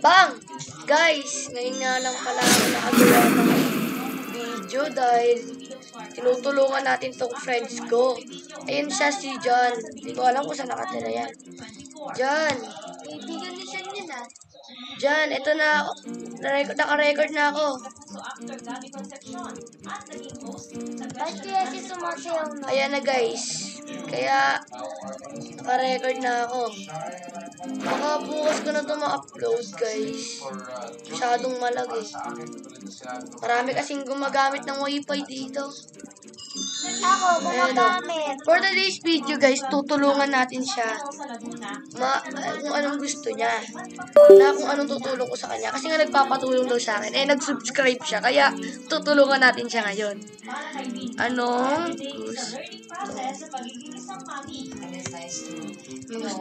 Bang! Guys, ngayon nga lang pala ako nakagawa ng video dahil tinutulungan natin tong friends ko. Ayun siya, si John. Hindi ko alam kung saan nakatira yan. John! Kaibigan ni Sean yun ah. John, ito na ako. Naka-record na ako. Ba't kaya si sumasayaw na? Ayan na guys. Kaya, naka-record na ako. Baka bukas ko na ito ma-upload guys. Masyadong malag eh. Marami kasing gumagamit ng wifi dito. Ako, gumagamit. For today's video guys, tutulungan natin siya. Kung anong gusto niya. Na kung anong tutulong ko sa kanya. Kasi nga nagpapatulong daw sa akin. Nag-subscribe siya. Kaya tutulungan natin siya ngayon. Anong gusto?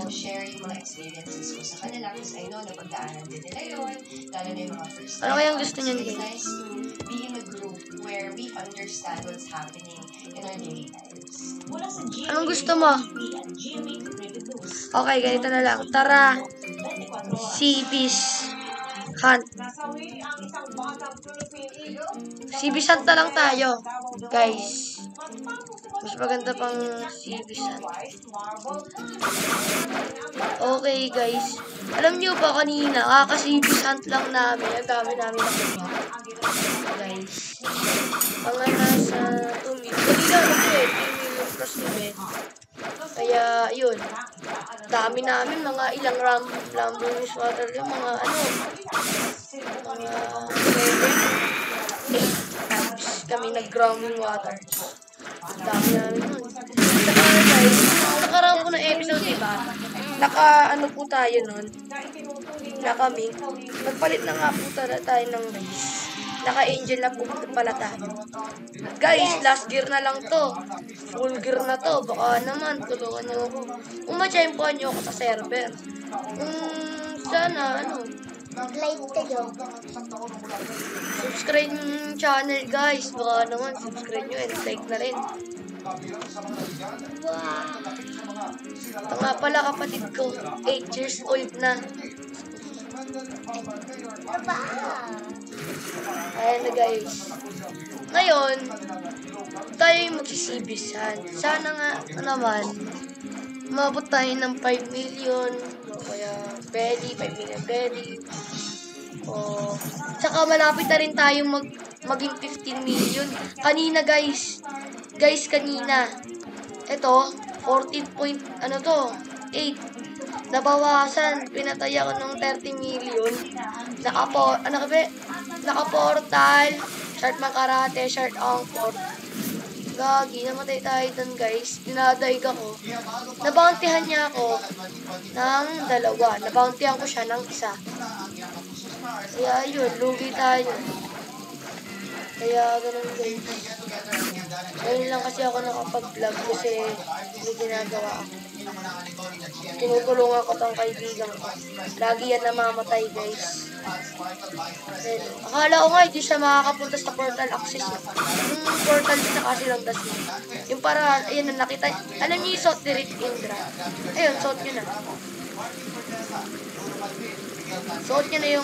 Share yung mga experiences ko sa kanila kasi I know na pagdaanan din nila yun, lalo na yung mga first time. Ano kayang gusto niyan It's guys? nice to be in a group where we understand what's happening in our daily lives. Anong gusto mo? Okay, ganito na lang. Tara, Seabees Hunt. Seabees Hunt na lang tayo, guys. Mas maganda pang Seabees Hunt. Okay, guys. Alam nyo ba kanina, kaka-Seabees Hunt lang namin. Ang dami namin nakuha. Guys. Mga nasa 2 million. Kanina kasi, 3 million plus namin. Kaya, yun. Dami namin, mga ilang Lamborghini water yung mga ano. Mga 7 times kami nag-grounding water. Dami namin nun. Saka guys, nakaraan ko ng episode, diba? Naka-ano po tayo nun. Kami. Nagpalit na nga po tayo ng race. Naka-angel na po pala tayo. Guys, last gear na lang to. Full gear na to. Baka naman, tulungan nyo ako. Kung ma-champion nyo ako sa server. Sana, ano. Mag-like kayo. Subscribe yung channel, guys. Baka naman, subscribe nyo and like na rin. Wow. Ito nga pala kapatid ko. 8 years old na. Ano ba? Ayan na guys. Ngayon, tayo yung magsisibisan. Sana nga naman, umabot tayo ng 5 million. O kaya, 5 million belly. O, tsaka malapit na rin tayo maging 15 million. Kanina guys. Kanina. Ito, 14.8. Nabawasan. Pinatay ako ng 30 million. Naka-portal. Short Makarate, short Angkor. Gagi, namatay tayo dun guys. Dinadaig ako. Nabountyhan niya ako ng 2. Nabountyhan ko siya ng 1. Kaya yun, lugi tayo. Kaya ganun guys. Ngayon lang kasi ako nakapag-vlog kasi may ginagawa ako. Tinutulungan ko tong kaibigan ko. Lagi yan namamatay guys. Then, akala ko nga hindi siya makakapunta sa portal access. Yung portal sa kasi lang das yun. Yung para, ayun na nakita. Alam niyo yung suot ni Rick Indra. Ayun, suot nyo na. Suot nyo na yung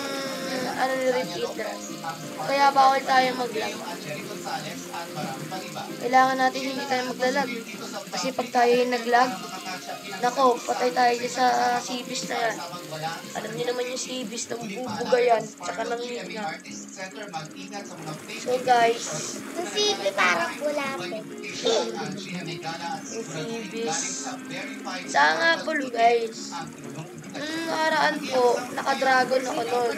ano ni Rick Indra. Kaya bawal tayo mag-lag. Kailangan natin hindi tayo maglalag. Kasi pag tayo yung nag-lag, nako, patay tayo dyan sa Seabees na yan. Alam niyo naman yung Seabees, nang bubuga yan. Tsaka nang lead na. So guys, Ang simple parang bulate. yung Seabees. Saan nga po guys? Nung nakaraan po, naka-dragon ako nun.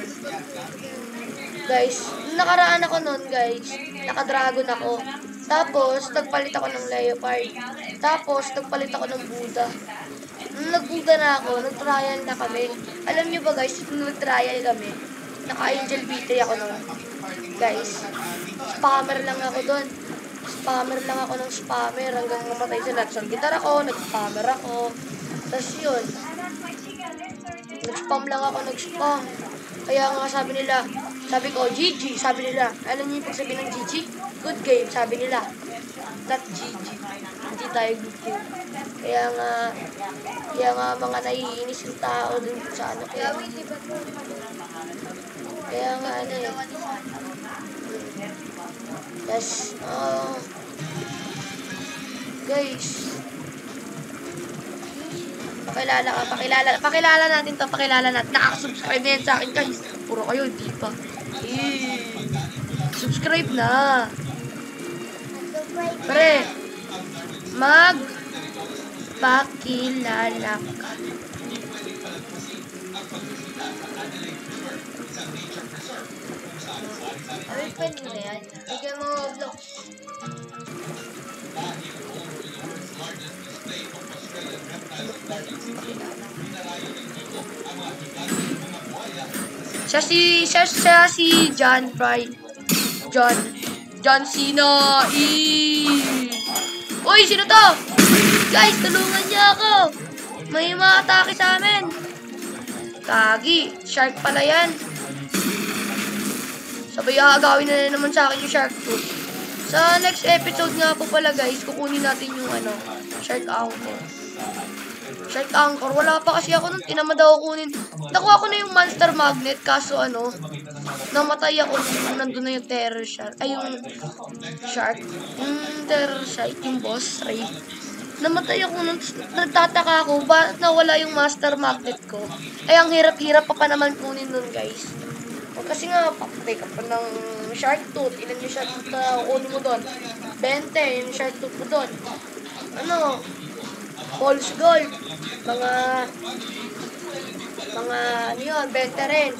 Guys, nung nakaraan ako nun guys, naka-dragon ako. Tapos, nagpalit ako ng leopard. Tapos, nagpalit ako ng Buddha. Nung nag-Buddha na ako, nag-trial na kami. Alam nyo ba guys, nung nag-trial kami, naka-angel B3 ako nun. Guys, spammer lang ako dun. Spammer lang ako ng spammer hanggang mamatay sa Natson. Gitar ako, nag-spammer ako. Tapos yun, nag-spam lang ako, nag-spam. Kaya nga sabi ko, GG, sabi nila. Alam niyo yung pagsabihin ng GG? Good game, sabi nila. Not GG. Hindi tayo good game. Kaya nga mga naiinis yung tao dun sa ano. Kaya nga ano eh. Yes. Guys. Pakilala natin to. Nakaka-subscribe na yan sa akin guys. Puro kayo, di pa. Subscribe na. Pre, pakilala ka. Ay, pwede na yan. Bigyan mo vlog. Siya si John Fry. John Cena. Uy, sino to? Guys, tulungan niya ako. May mga atake sa amin. Kagi, shark pala yan. Sabay agawin na naman sa akin yung shark tooth. Sa next episode nga po pala guys, kukunin natin yung shark anchor. Shark anchor, wala pa kasi ako nun, tinamad ako kunin. Nakuha ko na yung monster magnet, kaso namatay ako nandun na yung terror shark. Ay, yung shark. Yung terror shark, yung boss, Ray. Namatay ako nun, nagtataka ako, bakit nawala yung master magnet ko? Ay, ang hirap-hirap pa naman kunin nun guys. Kasi nga, papatay ka pa ng shark tooth. Ilan yung shark tooth na kunin mo doon? 20 yung shark tooth mo doon. False gold. Ano yun, 20 rin.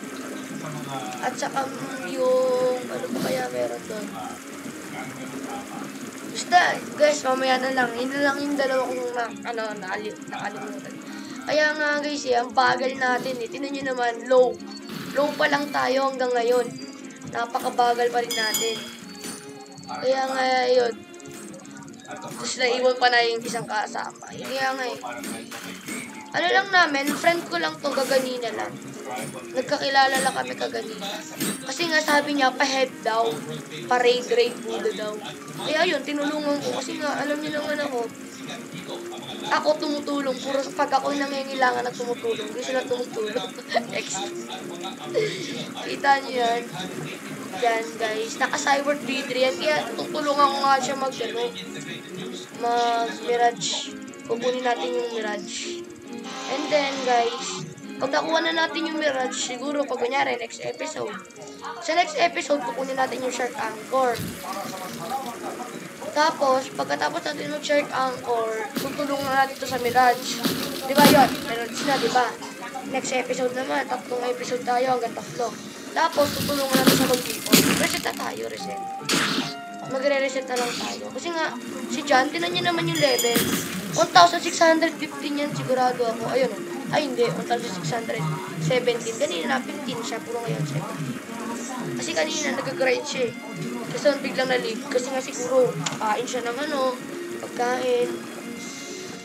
At saka yung, ano pa kaya meron doon? Basta, guys, mamaya na lang. Yun na lang yung dalawa kong nakalimutan. Kaya nga guys, ang bagal natin. Tingnan nyo naman, low pa lang tayo hanggang ngayon. Napakabagal pa rin natin. Kaya nga yun. Tapos naiwan pa na yung isang kasama. Kaya nga ano lang namin, friend ko lang to kaganina lang. Nagkakilala lang kami kaganina. Kasi nga sabi niya, pa-head daw. Pa-raid Buddha daw. Kaya yun, tinulungan ko. Kasi nga, alam niyo naman ako tumutulong. Puro pag ako nangangailangan na tumutulong. Hindi sila tumutulong. Kita niyo yan. Yan guys. Naka-Cyber B3 yan. Kaya tutulungan ko nga siya mag-Mirage. Kukunin natin yung Mirage. And then guys, pag nakuha na natin yung Mirage, siguro pag kunyari next episode. Sa next episode, kukunin natin yung Shark Anchor. Tapos, pagkatapos natin yung Shark Anchor, tutulungan natin ito sa Mirage. Diba yun? Mirage na, diba? Next episode naman, 3 episode tayo hanggang 3. Tapos, tutulungan natin sa mag-default. Reset na tayo, reset. Magre-reset na lang tayo. Kasi nga, si John, tinan niya naman yung level. 1,615 yan, sigurado ako. Ayun, ay hindi, 1,617. Kanina na 15 siya, puro ngayon 7. Kasi kanina nag-grind siya eh. Kasi biglang na-leave. Kasi nga siguro, kain siya ng pagkain.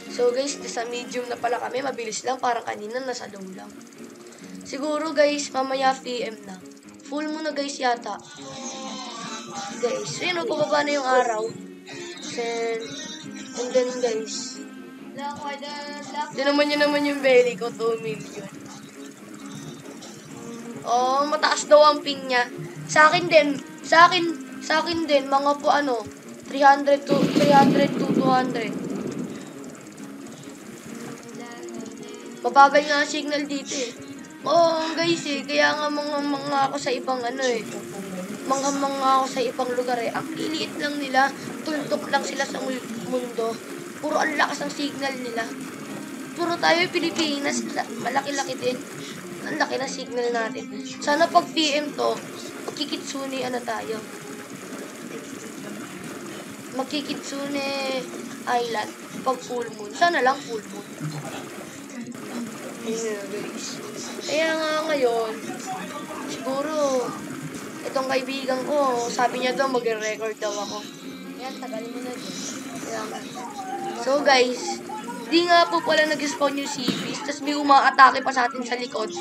So guys, sa medium na pala kami, mabilis lang, parang kanina nasa low lang. Siguro guys, mamaya PM na. Full mo na guys yata. Guys, so yun, pababa na yung araw. And then guys, tinaman nyo naman yung belly ko, 2 million. Oh, mataas daw ang ping niya. Sa akin din, mga po 300 to 200. Mabagal nga ang signal dito eh. Oh, guys kaya nga mga ako sa ibang mga ako sa ibang lugar eh. Ang liliit lang nila, tultok lang sila sa mundo. Puro ang lakas ng signal nila. Puro tayo Pilipinas, malaki-laki din. Ang laki ng signal natin. Sana pag PM to, magkikitsune tayo. Magkikitsune Island pag full moon. Sana lang full moon. Kaya nga ngayon, siguro, itong kaibigan ko, sabi niya daw mag-record daw ako. Yan, tagal mo na din. So guys, di nga po pala nag-spawn yung CPs, tapos may umaatake pa sa atin sa likod.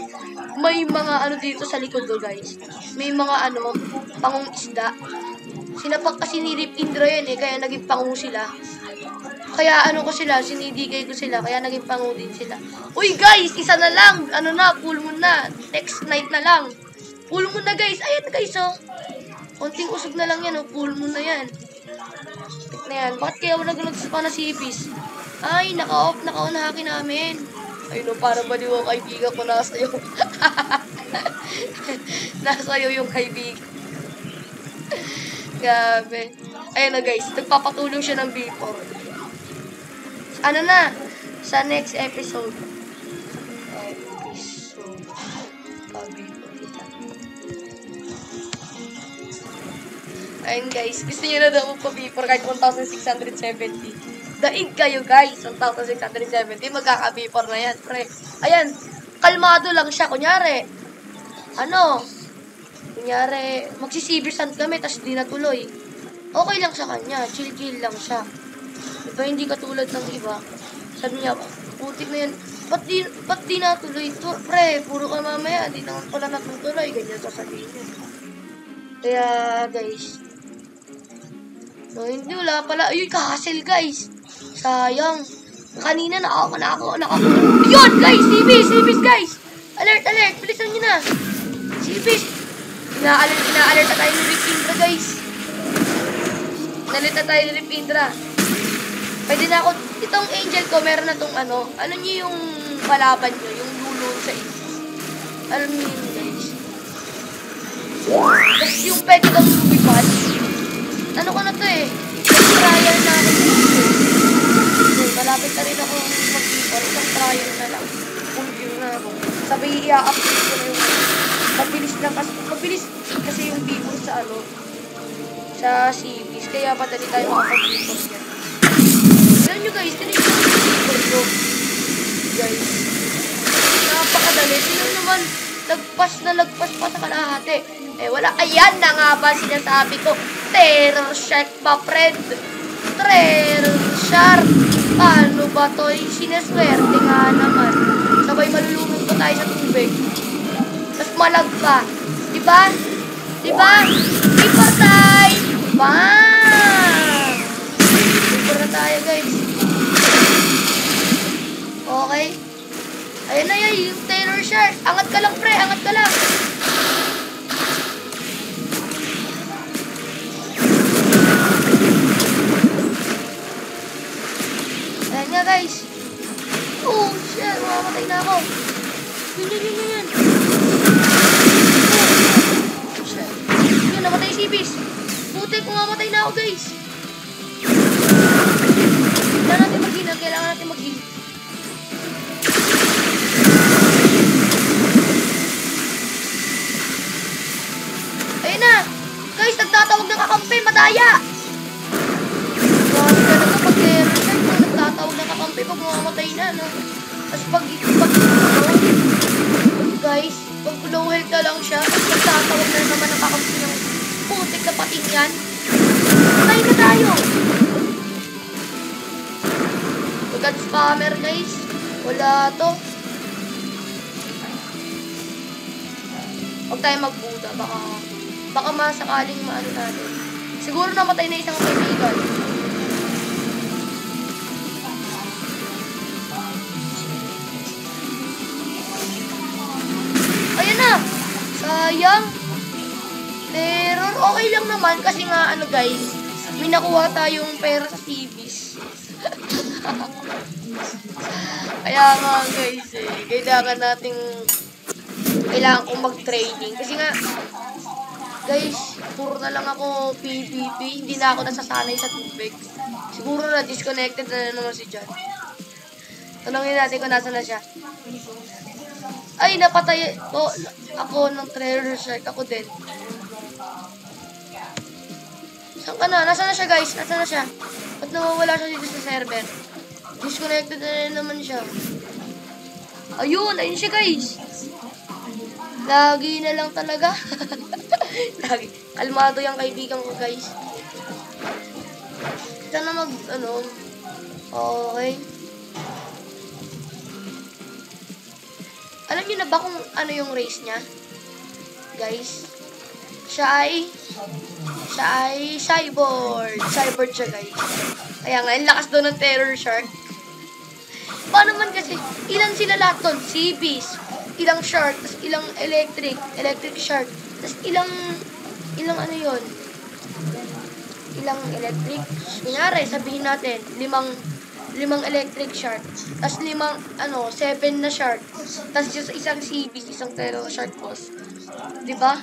May mga dito sa likod guys. May mga pangong isda. Sinapak kasi ni Rip Indra yan kaya naging pangong sila. Kaya ano ko sila, sinidikay ko sila, kaya naging pangu din sila. Uy guys, isa na lang, ano na, full moon na. Next night na lang. Full moon na guys, ayan guys oh. Konting usog na lang yan oh, full moon na yan. Tik na yan, bakit kaya wala pa na si Ipis? Ay, naka-off, naka-on-haki namin. Ay no, para baliw ang kaibigan ko nasa iyo. Nasa iyo yung kaibigan. Grabe. Ayun na guys, nagpapatulong siya ng B4. Ano na? Sa next episode. Ayun guys, gusto nyo na daw magpa-B4 kahit 1,670. Daig kayo guys, 1,670. Magkaka-B4 na yan, pre. Ayan, kalmado lang siya. Kunyari, magsisibirsan kami, tas di natuloy. Okay lang sa kanya, chill-chill lang siya. Diba, hindi katulad ng iba. Sabi niya, putik na yan. Ba't di natuloy ito? Pre, puro ka mamaya, di naman pala natutuloy. Ganyan sasabihin niya. Kaya, guys. No, hindi, wala pala. Ayun, ka-hassle, guys. Sayang. Kanina, nako. Yun, guys! Sibis, guys! Alert! Bilisan nyo na! Sibis! Ina-alert na tayo ni Rip Indra, guys. Nalit na tayo ni Rip Indra. Pwede na ako, itong angel ko, meron na tong ano nyo yung kalaban nyo, yung lulun sa isis. Ano nyo yun, guys? Tapos yung pwede kang lumipad. Ano ko na to eh? Trial na ako dito. Malapit na rin ako mag-ipon. Isang trial na lang. Full gear na ako. Sabi, i-update ko na yung mabilis lang kasi. Mabilis kasi yung people sa sa CBs. Kaya padali tayo makapag-ipon yan. Alam nyo guys, tinignan yung people ko. Guys. Napakadali. Sino naman lagpas pa sa kalahati. Eh wala. Ayan na nga ba sinasabi ko. Terror shark pa, friend. Terror shark. Paano ba to? Sineswerte nga naman. Sabay malulunod pa tayo sa tubig. Tapos malag pa. Diba? Before time! Bang! Before na tayo, guys. Okay. Ayan na yan, yung terror shark. Angat ka lang, pre. Angat ka lang. Ayan nga, guys. Oh, shit. Mamamatay na ako. Yun. Oh, shit. Yun, namatay si Ibis. Putik, mamamatay na ako, guys. Kailangan natin mag-heal. Ayun na. Guys, nagtatawag ng kakampi. Madaya. Grabe ka naman pag-terror siya. Nagtatawag ng kakampi pag mamamatay na, no? Tapos guys, pag low health na lang siya, nagtatawag na naman ng kakampi ng putik na pating yan. Patay na tayo. Agad spammer, guys. Wala to. Huwag tayo magbuda. Baka masakaling maano natin. Siguro namatay na isang kaibigan. Ayan na. Sayang. Terror. Okay lang naman kasi nga guys, may nakuha tayong pera sa TVs. Kaya nga guys kailangan kong mag-training kasi nga guys, puro na lang ako PvP, hindi na ako nasasanay sa tubig. Siguro na disconnected na naman si John. Tanungin natin kung nasa na siya. Ay, napatay ako ng treasure shark. Ako din. Saan ka na? Nasaan na siya, guys? Nasaan na siya? Ba't nawawala siya dito sa server? Disconnected na naman siya. Ayun siya, guys. Lagi na lang talaga. Lagi. Kalmado yung kaibigan ko, guys. Sana okay. Alam niyo na ba kung ano yung race niya? Guys. Siya ay cyborg. Cyborg siya, guys. Kaya nga, ang lakas doon ng Terror Shark. Paano man kasi, ilan sila lahat doon? Seabeast, ilang shark, tas ilang electric shark, tas ilang ano yun? Ilang electric, kunyari, sabihin natin, limang electric shark, tas 7 na shark, tas isang seabeast, isang Terror Shark boss. Diba?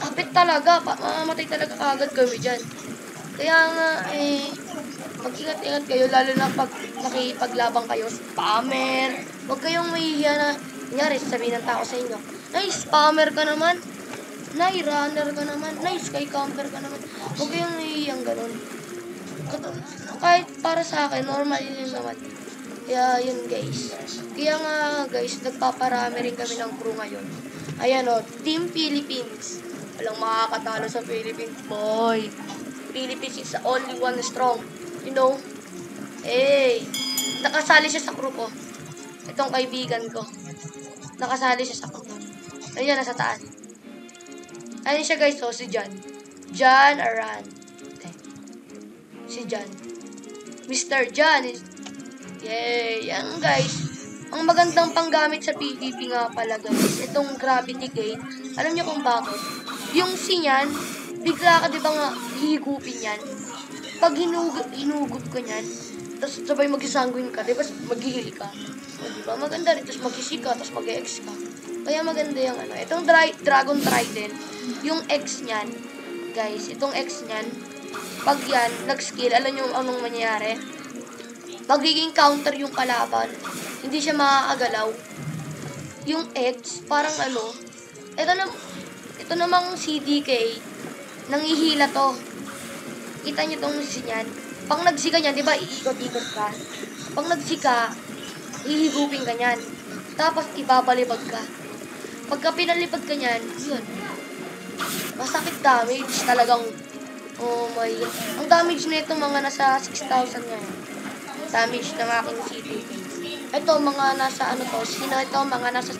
Kapit talaga, mamamatay talaga kagad kami dyan. Kaya nga, mag-ingat-ingat kayo, lalo na pag nakipaglabang kayo, spammer. Huwag kayong mahihiya na, kunyari, sabihin ng tao sa inyo, nice, spammer ka naman, nice, runner ka naman, nice, sky camper ka naman. Huwag kayong mahihiyang ganun. Kahit para sa akin, normal yun naman. Kaya yun guys. Kaya nga guys, nagpaparami rin kami ng crew ngayon. Ayan o, Team Philippines. Walang makakatalo sa Philippines, boy. Philippines is the only one strong. You know? Nakasali siya sa crew ko. Itong kaibigan ko. Nakasali siya sa crew ko. Ayun, nasa taas. Ayun siya guys, so si John. John Aran. Si John. Mr. John is... Yay! Yan guys. Ang magandang panggamit sa PvP nga pala guys. Itong Gravity Gate. Alam niyo kung bakit? Yung C niyan, bigla ka diba nga hihigupin yan. Pag hinugup ka niyan, tapos sabay mag-sanguine ka, diba mag-heal ka. O, diba? Maganda rin, tapos mag-isig ka, tapos mag-X ka. Kaya maganda yung ano. Itong Dragon Trident, yung X niyan, guys, itong X niyan, pag yan, nag-skill, alam nyo anong mangyayari? Magiging counter yung kalaban. Hindi siya makakagalaw. Yung X, parang ano, ito namang CDK, nangihila to. Kita nyo tong sinyan. Pag nagsika niyan, di ba, iikot-ikot ka. Pag nagsika, hihigupin ka niyan. Tapos, ibabalibag ka. Pagka pinalipad ka niyan, yun. Masakit damage. Talagang, oh my God. Ang damage na ito, mga nasa 6,000 ngayon. Damage ng aking CDK. Ito, mga nasa, ito, mga nasa